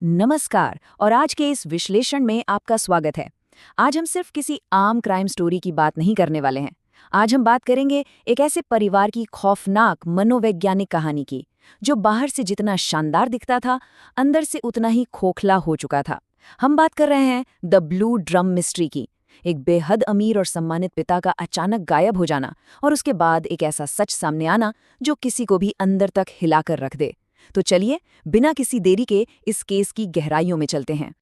नमस्कार और आज के इस विश्लेषण में आपका स्वागत है। आज हम सिर्फ किसी आम क्राइम स्टोरी की बात नहीं करने वाले हैं। आज हम बात करेंगे एक ऐसे परिवार की खौफनाक मनोवैज्ञानिक कहानी की, जो बाहर से जितना शानदार दिखता था, अंदर से उतना ही खोखला हो चुका था। हम बात कर रहे हैं द ब्लू ड्रम मिस्ट्री की। एक बेहद अमीर और सम्मानित पिता का अचानक गायब हो जाना और उसके बाद एक ऐसा सच सामने आना जो किसी को भी अंदर तक हिलाकर रख दे। तो चलिए बिना किसी देरी के इस केस की गहराइयों में चलते हैं।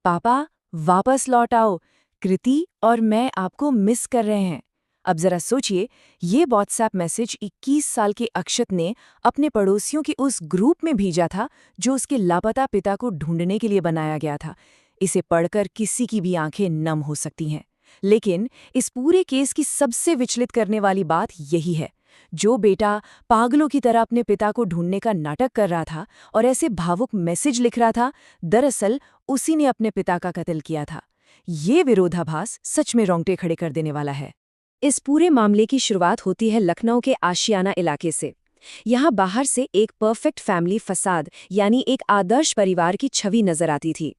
पापा, वापस लौट आओ। कृति और मैं आपको मिस कर रहे हैं। अब जरा सोचिए, ये व्हाट्सएप मैसेज 21 साल के अक्षत ने अपने पड़ोसियों के उस ग्रुप में भेजा था जो उसके लापता पिता को ढूंढने के लिए बनाया गया था। इसे पढ़कर किसी की भी आंखें नम हो सकती हैं। लेकिन इस पूरे केस की सबसे विचलित करने वाली बात यही है, जो बेटा पागलों की तरह अपने पिता को ढूंढने का नाटक कर रहा था और ऐसे भावुक मैसेज लिख रहा था, दरअसल उसी ने अपने पिता का कत्ल किया था। ये विरोधाभास सच में रोंगटे खड़े कर देने वाला है। इस पूरे मामले की शुरुआत होती है लखनऊ के आशियाना इलाके से। यहाँ बाहर से एक परफेक्ट फैमिली फसाद यानी एक आदर्श परिवार की छवि नजर आती थी।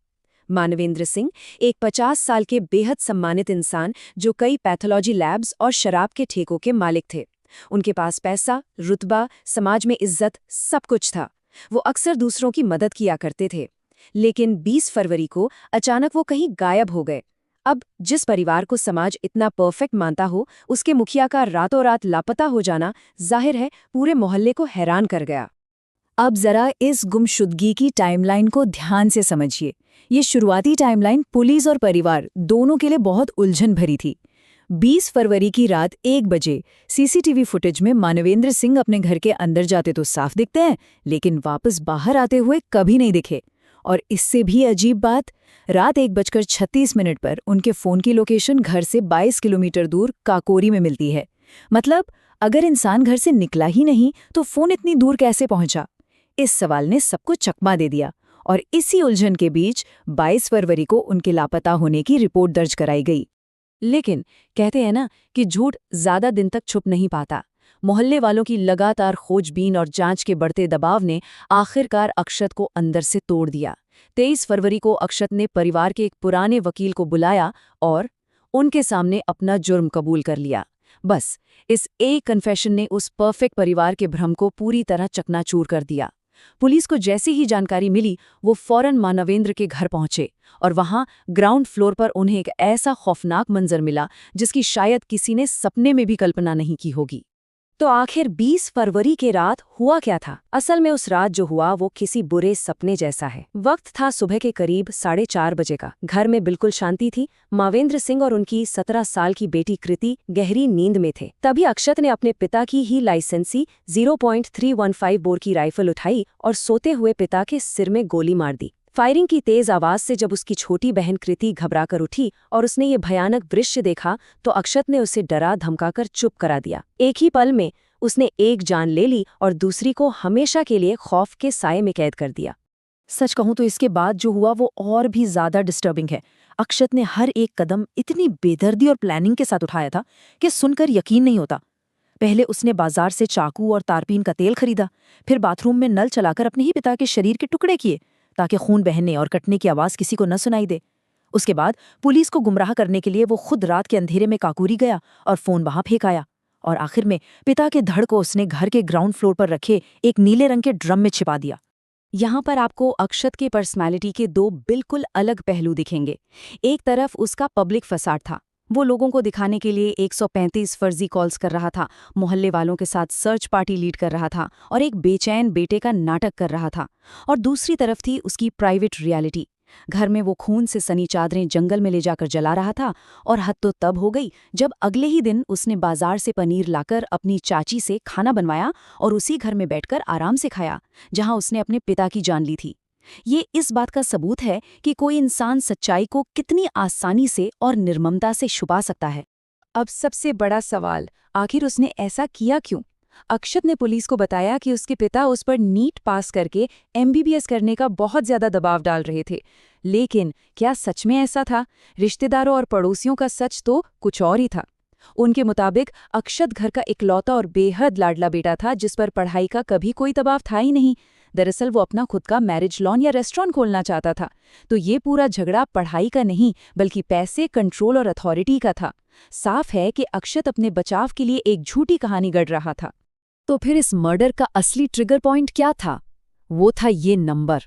मानवेंद्र सिंह एक 50 साल के बेहद सम्मानित इंसान जो कई पैथोलॉजी लैब्स और शराब के ठेकों के मालिक थे। उनके पास पैसा, रुतबा, समाज में इज्जत सब कुछ था। वो अक्सर दूसरों की मदद किया करते थे। लेकिन 20 फरवरी को अचानक वो कहीं गायब हो गए। अब जिस परिवार को समाज इतना परफेक्ट मानता हो, उसके मुखिया का रातों रात लापता हो जाना जाहिर है पूरे मोहल्ले को हैरान कर गया। अब जरा इस गुमशुदगी की टाइमलाइन को ध्यान से समझिए। ये शुरुआती टाइमलाइन पुलिस और परिवार दोनों के लिए बहुत उलझन भरी थी। 20 फरवरी की रात 1 बजे सीसीटीवी फुटेज में मानवेंद्र सिंह अपने घर के अंदर जाते तो साफ दिखते हैं, लेकिन वापस बाहर आते हुए कभी नहीं दिखे। और इससे भी अजीब बात, रात 1:36 पर उनके फ़ोन की लोकेशन घर से 22 किलोमीटर दूर काकोरी में मिलती है। मतलब अगर इंसान घर से निकला ही नहीं तो फ़ोन इतनी दूर कैसे पहुंचा? इस सवाल ने सबको चकमा दे दिया और इसी उलझन के बीच 22 फरवरी को उनके लापता होने की रिपोर्ट दर्ज कराई गई। लेकिन कहते हैं ना कि झूठ ज्यादा दिन तक छुप नहीं पाता। मोहल्ले वालों की लगातार खोजबीन और जांच के बढ़ते दबाव ने आखिरकार अक्षत को अंदर से तोड़ दिया। 23 फरवरी को अक्षत ने परिवार के एक पुराने वकील को बुलाया और उनके सामने अपना जुर्म कबूल कर लिया। बस इस एक कन्फेशन ने उस परफेक्ट परिवार के भ्रम को पूरी तरह चकनाचूर कर दिया। पुलिस को जैसी ही जानकारी मिली, वो फौरन मानवेंद्र के घर पहुंचे और वहां ग्राउंड फ्लोर पर उन्हें एक ऐसा खौफनाक मंजर मिला जिसकी शायद किसी ने सपने में भी कल्पना नहीं की होगी। तो आखिर 20 फरवरी के रात हुआ क्या था? असल में उस रात जो हुआ वो किसी बुरे सपने जैसा है। वक्त था सुबह के करीब 4:30 बजे का। घर में बिल्कुल शांति थी। मावेंद्र सिंह और उनकी 17 साल की बेटी कृति गहरी नींद में थे। तभी अक्षत ने अपने पिता की ही लाइसेंसी 0.315 बोर की राइफल उठाई और सोते हुए पिता के सिर में गोली मार दी। फायरिंग की तेज आवाज से जब उसकी छोटी बहन कृति घबराकर उठी और उसने ये भयानक दृश्य देखा तो अक्षत ने उसे डरा धमकाकर चुप करा दिया। एक ही पल में उसने एक जान ले ली और दूसरी को हमेशा के लिए खौफ के साए में कैद कर दिया। सच कहूं तो इसके बाद जो हुआ वो और भी ज्यादा डिस्टर्बिंग है। अक्षत ने हर एक कदम इतनी बेदर्दी और प्लानिंग के साथ उठाया था कि सुनकर यकीन नहीं होता। पहले उसने बाजार से चाकू और तारपीन का तेल खरीदा, फिर बाथरूम में नल चलाकर अपने ही पिता के शरीर के टुकड़े किए ताकि खून बहने और कटने की आवाज किसी को न सुनाई दे। उसके बाद पुलिस को गुमराह करने के लिए वो खुद रात के अंधेरे में काकोरी गया और फोन वहां फेंक आया। और आखिर में पिता के धड़ को उसने घर के ग्राउंड फ्लोर पर रखे एक नीले रंग के ड्रम में छिपा दिया। यहाँ पर आपको अक्षत के पर्सनालिटी के दो बिल्कुल अलग पहलू दिखेंगे। एक तरफ उसका पब्लिक फसाड था। वो लोगों को दिखाने के लिए 135 फर्जी कॉल्स कर रहा था, मोहल्ले वालों के साथ सर्च पार्टी लीड कर रहा था और एक बेचैन बेटे का नाटक कर रहा था। और दूसरी तरफ थी उसकी प्राइवेट रियलिटी। घर में वो खून से सनी चादरें जंगल में ले जाकर जला रहा था। और हद तो तब हो गई जब अगले ही दिन उसने बाजार से पनीर लाकर अपनी चाची से खाना बनवाया और उसी घर में बैठकर आराम से खाया जहां उसने अपने पिता की जान ली थी। ये इस बात का सबूत है कि कोई इंसान सच्चाई को कितनी आसानी से और निर्ममता से छुपा सकता है। अब सबसे बड़ा सवाल, आखिर उसने ऐसा किया क्यों? अक्षत ने पुलिस को बताया कि उसके पिता उस पर नीट पास करके MBBS करने का बहुत ज्यादा दबाव डाल रहे थे। लेकिन क्या सच में ऐसा था? रिश्तेदारों और पड़ोसियों का सच तो कुछ और ही था। उनके मुताबिक अक्षत घर का इकलौता और बेहद लाडला बेटा था जिस पर पढ़ाई का कभी कोई दबाव था ही नहीं। दरअसल वो अपना खुद का मैरिज लॉन या रेस्टोरेंट खोलना चाहता था। तो ये पूरा झगड़ा पढ़ाई का नहीं बल्कि पैसे, कंट्रोल और अथॉरिटी का था। साफ है कि अक्षत अपने बचाव के लिए एक झूठी कहानी गढ़ रहा था। तो फिर इस मर्डर का असली ट्रिगर पॉइंट क्या था? वो था ये नंबर,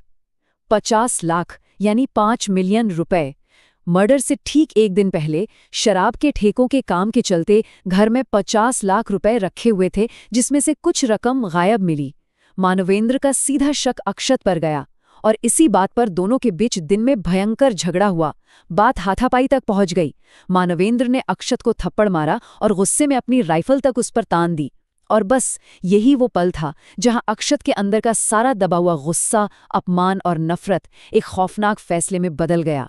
50 लाख यानी 5 मिलियन रुपए। मर्डर से ठीक एक दिन पहले शराब के ठेकों के काम के चलते घर में 50 लाख रुपए रखे हुए थे, जिसमें से कुछ रकम गायब मिली। मानवेंद्र का सीधा शक अक्षत पर गया और इसी बात पर दोनों के बीच दिन में भयंकर झगड़ा हुआ। बात हाथापाई तक पहुंच गई। मानवेंद्र ने अक्षत को थप्पड़ मारा और गुस्से में अपनी राइफल तक उस पर तान दी। और बस यही वो पल था जहां अक्षत के अंदर का सारा दबा हुआ गुस्सा, अपमान और नफरत एक खौफनाक फैसले में बदल गया।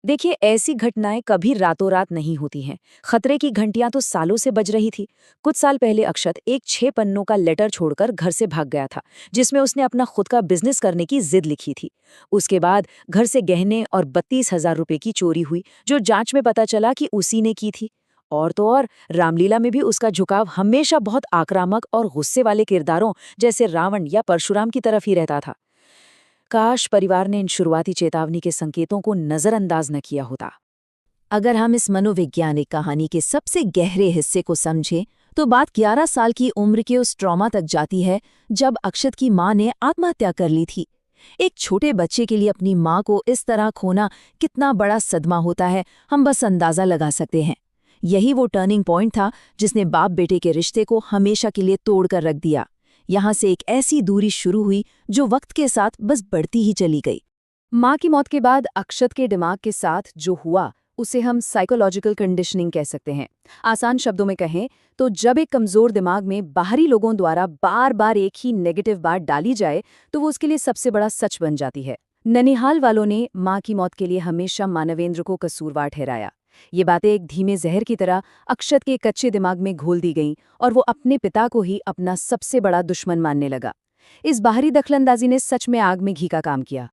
देखिए, ऐसी घटनाएं कभी रातों रात नहीं होती हैं। खतरे की घंटियां तो सालों से बज रही थी। कुछ साल पहले अक्षत एक 6 पन्नों का लेटर छोड़कर घर से भाग गया था, जिसमें उसने अपना खुद का बिजनेस करने की जिद लिखी थी। उसके बाद घर से गहने और 32,000 रुपए की चोरी हुई, जो जांच में पता चला कि उसी ने की थी। और तो और, रामलीला में भी उसका झुकाव हमेशा बहुत आक्रामक और गुस्से वाले किरदारों जैसे रावण या परशुराम की तरफ ही रहता था। काश परिवार ने इन शुरुआती चेतावनी के संकेतों को नजरअंदाज न किया होता। अगर हम इस मनोवैज्ञानिक कहानी के सबसे गहरे हिस्से को समझें तो बात 11 साल की उम्र के उस ट्रॉमा तक जाती है जब अक्षत की मां ने आत्महत्या कर ली थी। एक छोटे बच्चे के लिए अपनी मां को इस तरह खोना कितना बड़ा सदमा होता है, हम बस अंदाजा लगा सकते हैं। यही वो टर्निंग पॉइंट था जिसने बाप बेटे के रिश्ते को हमेशा के लिए तोड़कर रख दिया। यहाँ से एक ऐसी दूरी शुरू हुई जो वक्त के साथ बस बढ़ती ही चली गई। मां की मौत के बाद अक्षत के दिमाग के साथ जो हुआ उसे हम साइकोलॉजिकल कंडीशनिंग कह सकते हैं। आसान शब्दों में कहें तो जब एक कमजोर दिमाग में बाहरी लोगों द्वारा बार बार एक ही नेगेटिव बात डाली जाए तो वो उसके लिए सबसे बड़ा सच बन जाती है। ननिहाल वालों ने मां की मौत के लिए हमेशा मानवेंद्र को कसूरवार ठहराया। ये बातें एक धीमे जहर की तरह अक्षत के कच्चे दिमाग में घोल दी गईं और वो अपने पिता को ही अपना सबसे बड़ा दुश्मन मानने लगा। इस बाहरी दखलंदाजी ने सच में आग में घी का काम किया।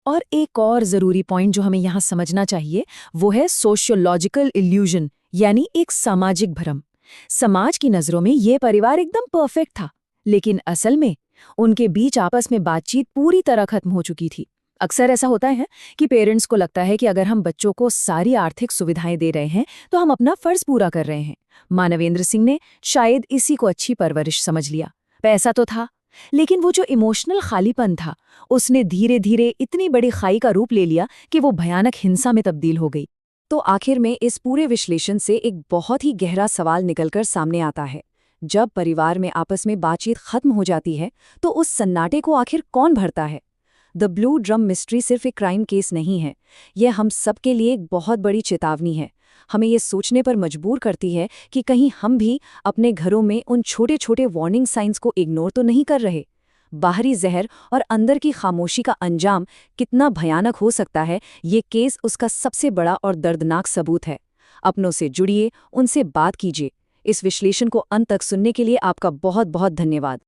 और एक और जरूरी पॉइंट जो हमें यहाँ समझना चाहिए वो है सोशियोलॉजिकल इल्यूजन, यानी एक सामाजिक भ्रम। समाज की नजरों में ये परिवार एकदम परफेक्ट था, लेकिन असल में उनके बीच आपस में बातचीत पूरी तरह खत्म हो चुकी थी। अक्सर ऐसा होता है कि पेरेंट्स को लगता है कि अगर हम बच्चों को सारी आर्थिक सुविधाएं दे रहे हैं तो हम अपना फर्ज पूरा कर रहे हैं। मानवेंद्र सिंह ने शायद इसी को अच्छी परवरिश समझ लिया। पैसा तो था, लेकिन वो जो इमोशनल खालीपन था उसने धीरे धीरे इतनी बड़ी खाई का रूप ले लिया कि वो भयानक हिंसा में तब्दील हो गई। तो आखिर में इस पूरे विश्लेषण से एक बहुत ही गहरा सवाल निकलकर सामने आता है। जब परिवार में आपस में बातचीत खत्म हो जाती है तो उस सन्नाटे को आखिर कौन भरता है? द ब्लू ड्रम मिस्ट्री सिर्फ एक क्राइम केस नहीं है, यह हम सबके लिए एक बहुत बड़ी चेतावनी है। हमें ये सोचने पर मजबूर करती है कि कहीं हम भी अपने घरों में उन छोटे छोटे वार्निंग साइंस को इग्नोर तो नहीं कर रहे। बाहरी जहर और अंदर की खामोशी का अंजाम कितना भयानक हो सकता है, ये केस उसका सबसे बड़ा और दर्दनाक सबूत है। अपनों से जुड़िए, उनसे बात कीजिए। इस विश्लेषण को अंत तक सुनने के लिए आपका बहुत बहुत धन्यवाद।